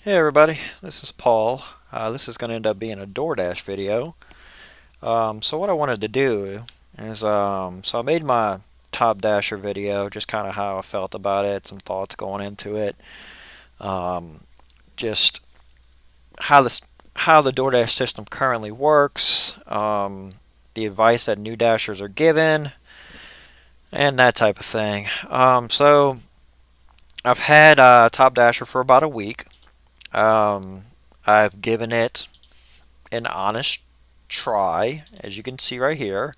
Hey everybody, this is Paul. This is going to end up being a Doordash video. So what I wanted to do is, so I made my Top Dasher video, just kind of how I felt about it, some thoughts going into it, um, just how the Doordash system currently works, the advice that new Dashers are given, and that type of thing. So I've had Top Dasher for about a week. Um, I've given it an honest try, as you can see right here.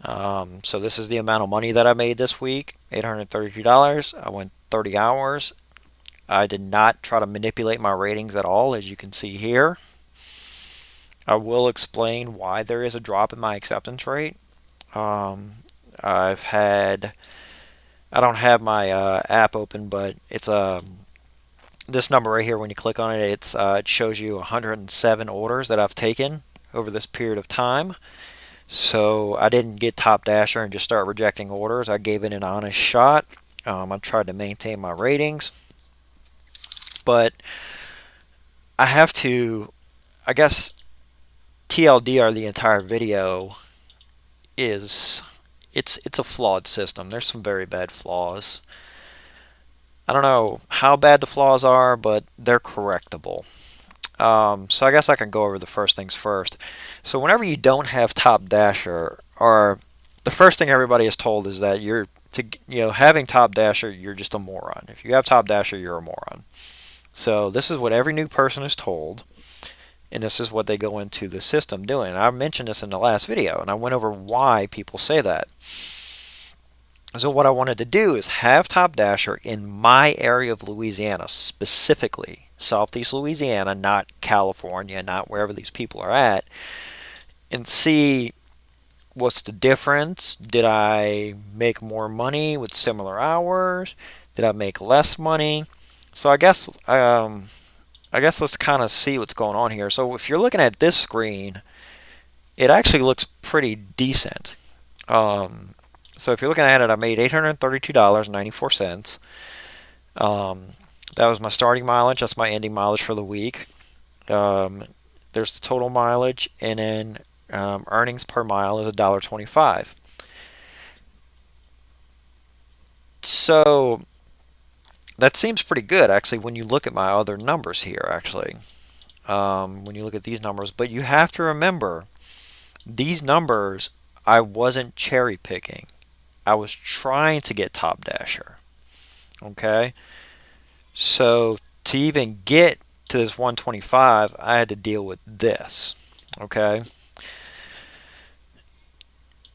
So this is the amount of money that I made this week, $832. I went 30 hours. I did not try to manipulate my ratings at all, as you can see here. I will explain why there is a drop in my acceptance rate. Um, I've had, I don't have my app open, but it's this number right here. When you click on it, it shows you 107 orders that I've taken over this period of time. So I didn't get Top Dasher and just start rejecting orders. I gave it an honest shot. I tried to maintain my ratings, but I have to, I guess TLDR, the entire video is, it's a flawed system. There's some very bad flaws. I don't know how bad the flaws are, but they're correctable. So I guess I can go over the first things first. So whenever you don't have Top Dasher, or the first thing everybody is told is that having Top Dasher, you're just a moron. If you have Top Dasher, you're a moron. So this is what every new person is told, and this is what they go into the system doing. I mentioned this in the last video, and I went over why people say that. So what I wanted to do is have Top Dasher in my area of Louisiana, specifically Southeast Louisiana, not California, not wherever these people are at, and see what's the difference. Did I make more money with similar hours? Did I make less money? So I guess let's kind of see what's going on here. So if you're looking at this screen, it actually looks pretty decent. So if you're looking at it, I made $832.94. That was my starting mileage. That's my ending mileage for the week. There's the total mileage, and then earnings per mile is $1.25. So that seems pretty good, actually, when you look at my other numbers here, actually. When you look at these numbers. But you have to remember, these numbers, I wasn't cherry picking. I was trying to get Top Dasher. Okay? So to even get to this 125, I had to deal with this. Okay?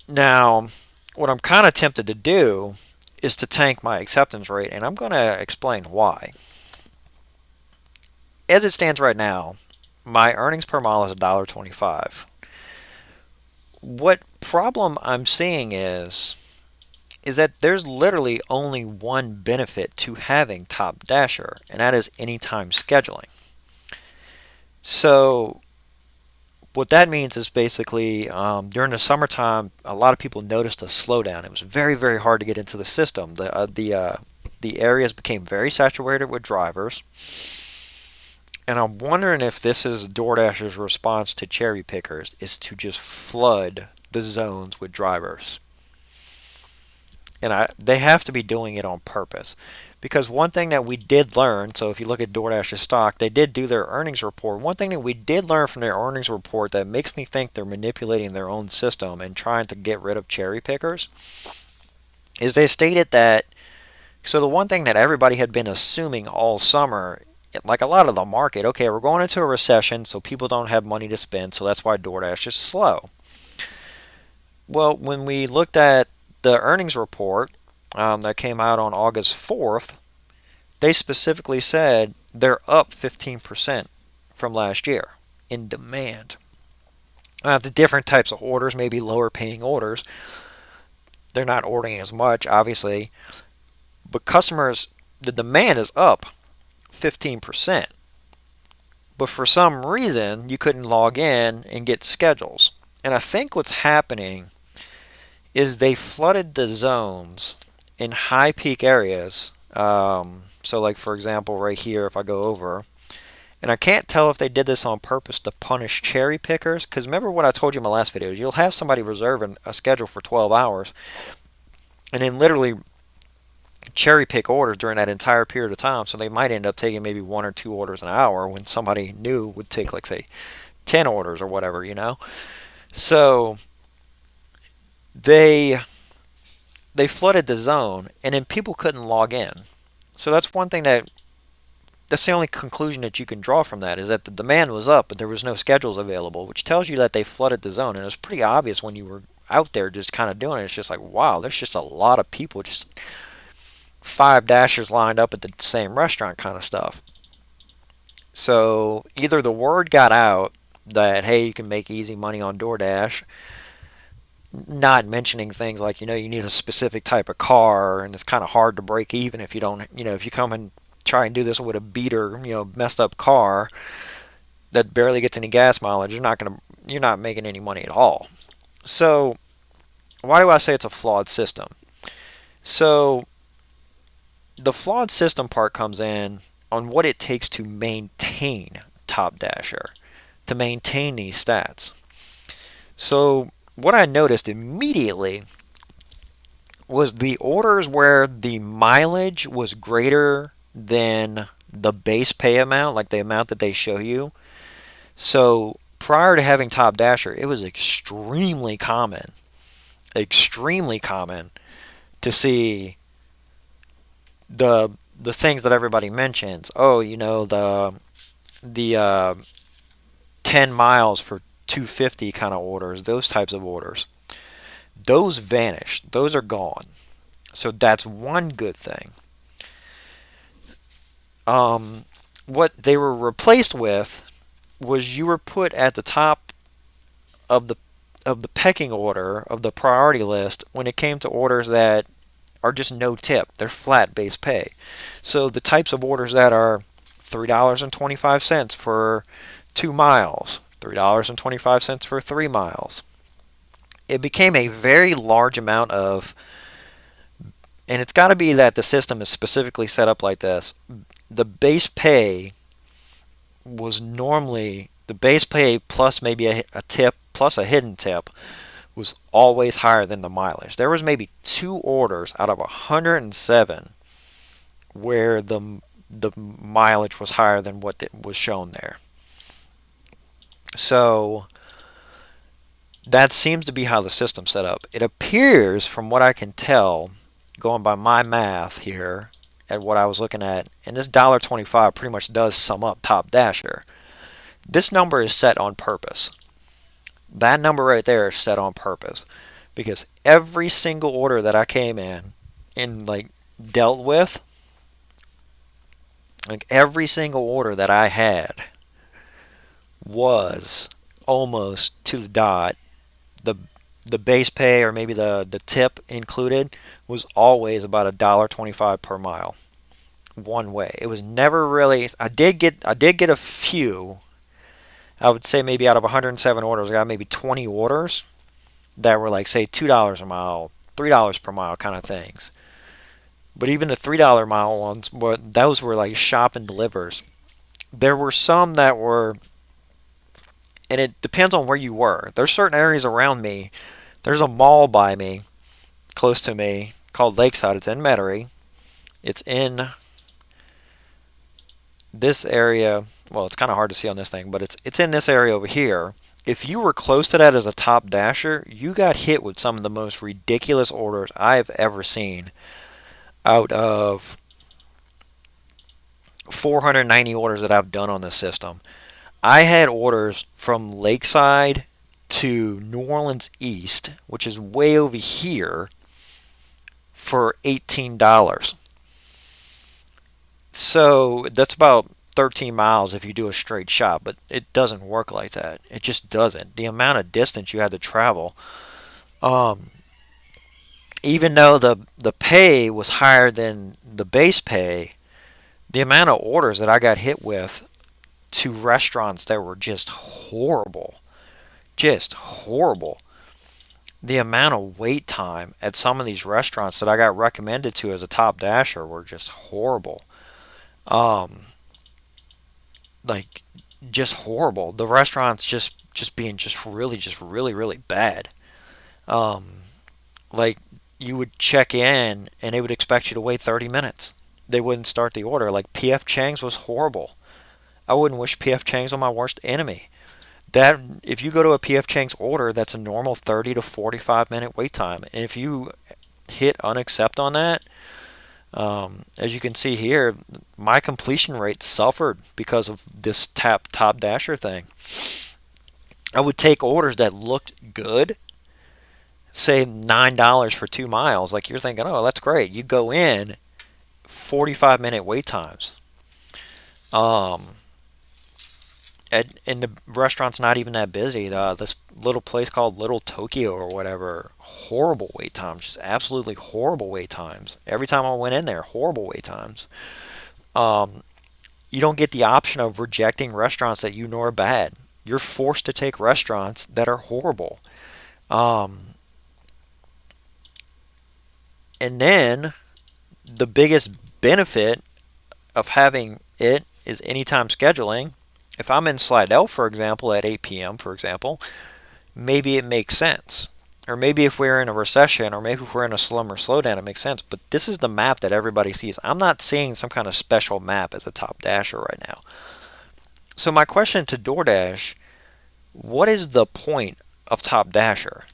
Now, what I'm kind of tempted to do is to tank my acceptance rate, and I'm going to explain why. As it stands right now, my earnings per mile is $1.25. What problem I'm seeing is that there's literally only one benefit to having Top Dasher, and that is anytime scheduling. So what that means is basically during the summertime, a lot of people noticed a slowdown. It was very, very hard to get into the system. The areas became very saturated with drivers, and I'm wondering if this is DoorDash's response to cherry pickers, is to just flood the zones with drivers. And they have to be doing it on purpose. Because one thing that we did learn, so if you look at DoorDash's stock, they did do their earnings report. One thing that we did learn from their earnings report that makes me think they're manipulating their own system and trying to get rid of cherry pickers is they stated that, so the one thing that everybody had been assuming all summer, like a lot of the market, okay, we're going into a recession, so people don't have money to spend, so that's why DoorDash is slow. Well, when we looked at the earnings report that came out on August 4th, they specifically said they're up 15% from last year in demand. The different types of orders, maybe lower paying orders, they're not ordering as much, obviously, but customers, the demand is up 15%. But for some reason, you couldn't log in and get schedules. And I think what's happening is they flooded the zones in high peak areas So like for example, right here, if I go over, and I can't tell if they did this on purpose to punish cherry pickers, because remember what I told you in my last video, you'll have somebody reserving a schedule for 12 hours, and then literally cherry pick orders during that entire period of time, so they might end up taking maybe 1 or 2 orders an hour when somebody new would take, like, say, 10 orders or whatever, you know? So they they flooded the zone, and then people couldn't log in. So that's one thing that's the only conclusion that you can draw from that, is that the demand was up, but there was no schedules available, which tells you that they flooded the zone. And it was pretty obvious when you were out there just kind of doing it. It's just like, wow, there's just a lot of people, just 5 dashers lined up at the same restaurant kind of stuff. So either the word got out that, hey, you can make easy money on DoorDash, not mentioning things like, you need a specific type of car, and it's kind of hard to break even if you don't, if you come and try and do this with a beater, messed up car that barely gets any gas mileage, you're not making any money at all. So why do I say it's a flawed system? So the flawed system part comes in on what it takes to maintain Top Dasher, to maintain these stats. So what I noticed immediately was the orders where the mileage was greater than the base pay amount, like the amount that they show you. So prior to having Top Dasher, it was extremely common to see the things that everybody mentions. Oh, the 10 miles for 250 kind of orders, those types of orders. Those vanished. Those are gone. So that's one good thing. What they were replaced with was, you were put at the top of the pecking order of the priority list when it came to orders that are just no tip. They're flat base pay. So the types of orders that are $3.25 for 2 miles, $3.25 for 3 miles. It became a very large amount of, and it's got to be that the system is specifically set up like this. The base pay was normally, the base pay plus maybe a tip plus a hidden tip was always higher than the mileage. There was maybe 2 orders out of 107 where the mileage was higher than what was shown there. So that seems to be how the system's set up. It appears, from what I can tell, going by my math here at what I was looking at, and this $1.25 pretty much does sum up Top Dasher. This number is set on purpose. That number right there is set on purpose, because every single order that I came in and like dealt with, like every single order that I had was almost to the dot. The base pay, or maybe the tip included, was always about $1.25 per mile, one way. It was never really. I did get a few. I would say maybe out of 107 orders, I got maybe 20 orders that were like, say, $2 a mile, $3 per mile kind of things. But even the $3 mile ones, those were like shop and delivers. There were some that were, and it depends on where you were. There's certain areas around me. There's a mall by me, close to me, called Lakeside. It's in Metairie. It's in this area. Well, it's kind of hard to see on this thing, but it's in this area over here. If you were close to that as a Top Dasher, you got hit with some of the most ridiculous orders I've ever seen. Out of 490 orders that I've done on this system, I had orders from Lakeside to New Orleans East, which is way over here, for $18. So that's about 13 miles if you do a straight shot, but it doesn't work like that. It just doesn't. The amount of distance you had to travel, even though the pay was higher than the base pay, the amount of orders that I got hit with to restaurants that were just horrible. Just horrible. the amount of wait time at some of these restaurants that I got recommended to as a top dasher were just horrible. Um, like just horrible. The restaurants just being just really really bad. Um, like you would check in and they would expect you to wait 30 minutes. They wouldn't start the order. Like PF Chang's was horrible. I wouldn't wish PF Chang's on my worst enemy. That if you go to a PF Chang's order, that's a normal 30 to 45-minute wait time. And if you hit unaccept on that, as you can see here, my completion rate suffered because of this top dasher thing. I would take orders that looked good, say $9 for 2 miles. Like you're thinking, oh, that's great. You go in, 45-minute wait times. Um, and the restaurant's not even that busy. This little place called Little Tokyo or whatever, horrible wait times, just absolutely horrible wait times. Every time I went in there, horrible wait times. Um, you don't get the option of rejecting restaurants that you know are bad. You're forced to take restaurants that are horrible. Um, and then the biggest benefit of having it is anytime scheduling. If I'm in Slidell, for example, at 8 p.m., for example, maybe it makes sense. Or maybe if we're in a recession, or maybe if we're in a slum or slowdown, it makes sense. But this is the map that everybody sees. I'm not seeing some kind of special map as a top dasher right now. So my question to DoorDash, what is the point of top dasher?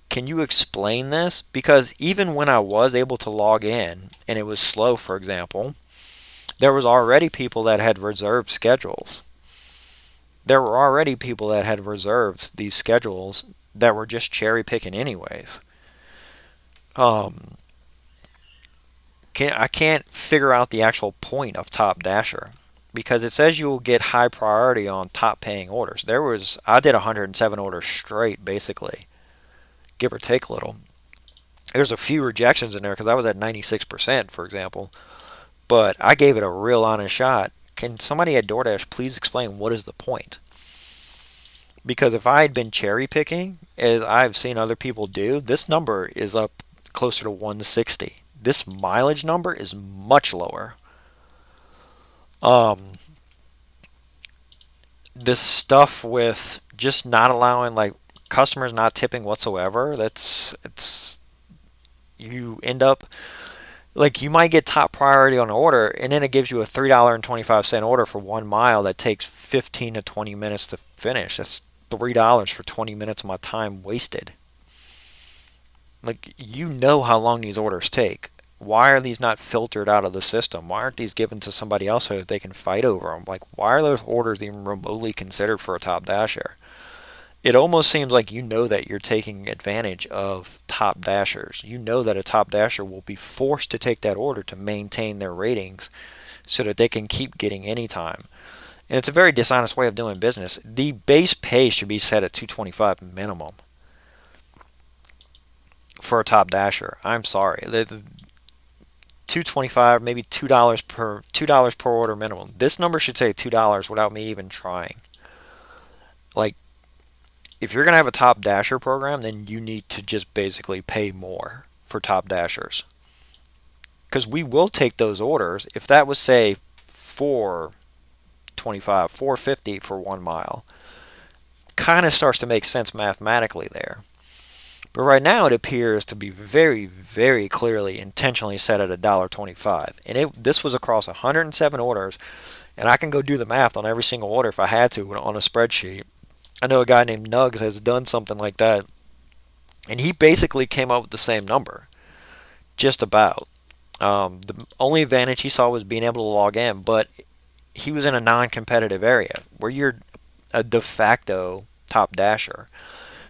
Can you explain this? Because even when I was able to log in and it was slow, for example, there was already people that had reserved schedules. There were already people that had reserved these schedules that were just cherry picking anyways. Um, I can't figure out the actual point of top dasher because it says you will get high priority on top paying orders. I did 107 orders straight basically, give or take a little. There's a few rejections in there because I was at 96%, for example, but I gave it a real honest shot. Can somebody at DoorDash please explain what is the point? Because if I had been cherry picking, as I've seen other people do, this number is up closer to 160. This mileage number is much lower. Um, this stuff with just not allowing like customers not tipping whatsoever, it's you end up like you might get top priority on an order and then it gives you a $3.25 order for 1 mile that takes 15 to 20 minutes to finish. That's $3 for 20 minutes of my time wasted. Like you know how long these orders take. Why are these not filtered out of the system? Why aren't these given to somebody else so that they can fight over them? Like why are those orders even remotely considered for a top dasher? It almost seems like you know that you're taking advantage of top dashers. You know that a top dasher will be forced to take that order to maintain their ratings so that they can keep getting any time. And it's a very dishonest way of doing business. The base pay should be set at 225 minimum for a top dasher. I'm sorry. The 225, maybe $2 per order minimum. This number should say $2 without me even trying. Like if you're going to have a top dasher program, then you need to just basically pay more for top dashers. Because we will take those orders. If that was, say, 425, 450 for 1 mile, kind of starts to make sense mathematically there. But right now it appears to be very, very clearly intentionally set at $1.25. And this was across 107 orders. And I can go do the math on every single order if I had to on a spreadsheet. I know a guy named Nugs has done something like that, and he basically came up with the same number, just about. The only advantage he saw was being able to log in, but he was in a non-competitive area where you're a de facto top dasher.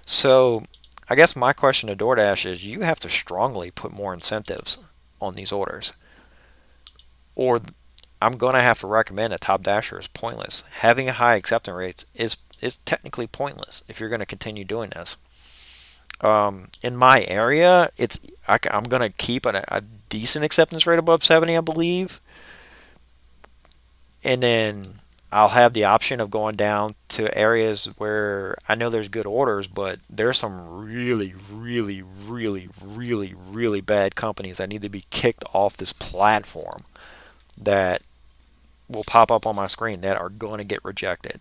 So I guess my question to DoorDash is you have to strongly put more incentives on these orders, or I'm going to have to recommend a top dasher is pointless. Having a high acceptance rates is technically pointless if you're going to continue doing this. In my area, I'm going to keep a decent acceptance rate above 70, I believe. And then I'll have the option of going down to areas where I know there's good orders, but there's some really, really, really, really, really bad companies that need to be kicked off this platform that will pop up on my screen that are going to get rejected.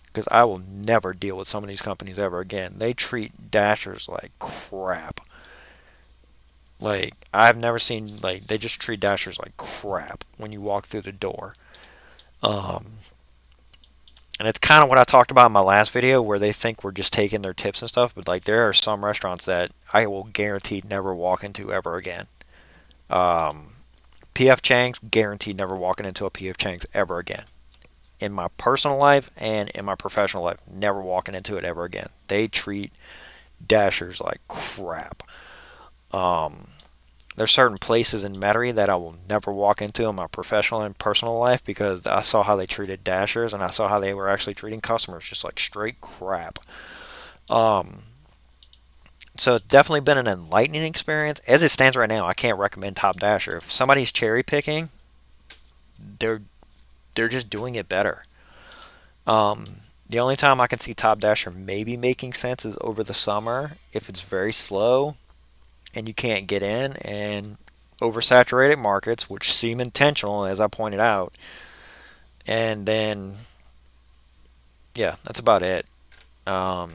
Because I will never deal with some of these companies ever again. They treat dashers like crap. Like, I've never seen, like, they just treat dashers like crap when you walk through the door. Um, and it's kind of what I talked about in my last video where they think we're just taking their tips and stuff. But, like, there are some restaurants that I will guaranteed never walk into ever again. Um, PF Chang's, guaranteed never walking into a PF Chang's ever again. In my personal life and in my professional life, never walking into it ever again. They treat dashers like crap. Um, there's certain places in Metairie that I will never walk into in my professional and personal life because I saw how they treated dashers and I saw how they were actually treating customers just like straight crap. Um, so it's definitely been an enlightening experience. As it stands right now, I can't recommend Top Dasher. If somebody's cherry picking, they're they're just doing it better. The only time I can see Top Dasher maybe making sense is over the summer if it's very slow and you can't get in, and oversaturated markets, which seem intentional, as I pointed out. And then, yeah, that's about it. Um,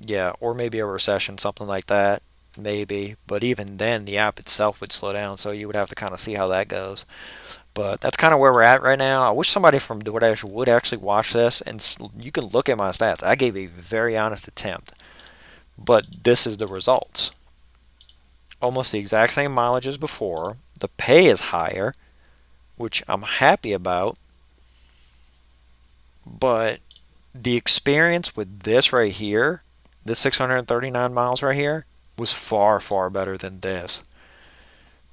yeah, or maybe a recession, something like that, maybe. But even then, the app itself would slow down, so you would have to kind of see how that goes. But that's kind of where we're at right now. I wish somebody from DoorDash would actually watch this, and you can look at my stats. I gave a very honest attempt, but this is the results. Almost the exact same mileage as before. The pay is higher, which I'm happy about, but the experience with this right here, this 639 miles right here, was far, far better than this.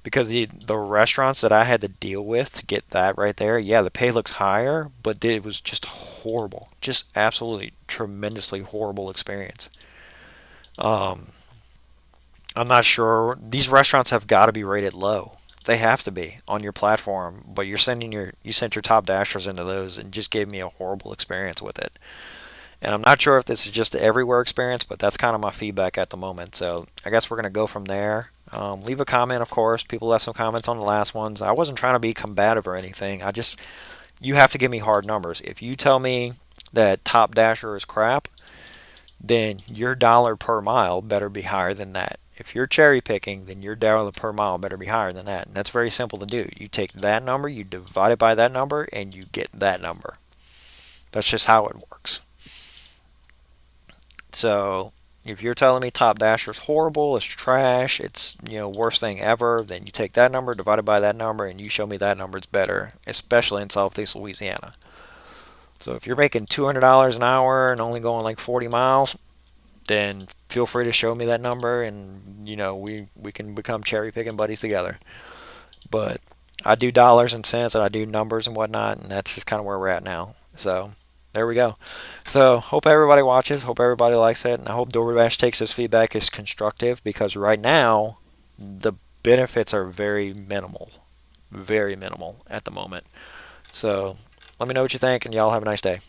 Because the restaurants that I had to deal with to get that right there, yeah, the pay looks higher, but it was just horrible. Just absolutely tremendously horrible experience. Um, I'm not sure. These restaurants have got to be rated low. They have to be on your platform, but you sent your top dashers into those and just gave me a horrible experience with it. And I'm not sure if this is just the everywhere experience, but that's kind of my feedback at the moment. So I guess we're gonna go from there. Leave a comment, of course. People left some comments on the last ones. I wasn't trying to be combative or anything. You have to give me hard numbers. If you tell me that Top Dasher is crap, then your dollar per mile better be higher than that. If you're cherry picking, then your dollar per mile better be higher than that. And that's very simple to do. You take that number, you divide it by that number, and you get that number. That's just how it works. So if you're telling me Top Dasher is horrible, it's trash, it's worst thing ever, then you take that number, divide it by that number, and you show me that number is better, especially in Southeast Louisiana. So if you're making $200 an hour and only going like 40 miles, then feel free to show me that number, and we can become cherry picking buddies together. But I do dollars and cents, and I do numbers and whatnot, and that's just kind of where we're at now. So there we go. So hope everybody watches, hope everybody likes it, and I hope DoorDash takes this feedback as constructive because right now the benefits are very minimal at the moment. So let me know what you think, and y'all have a nice day.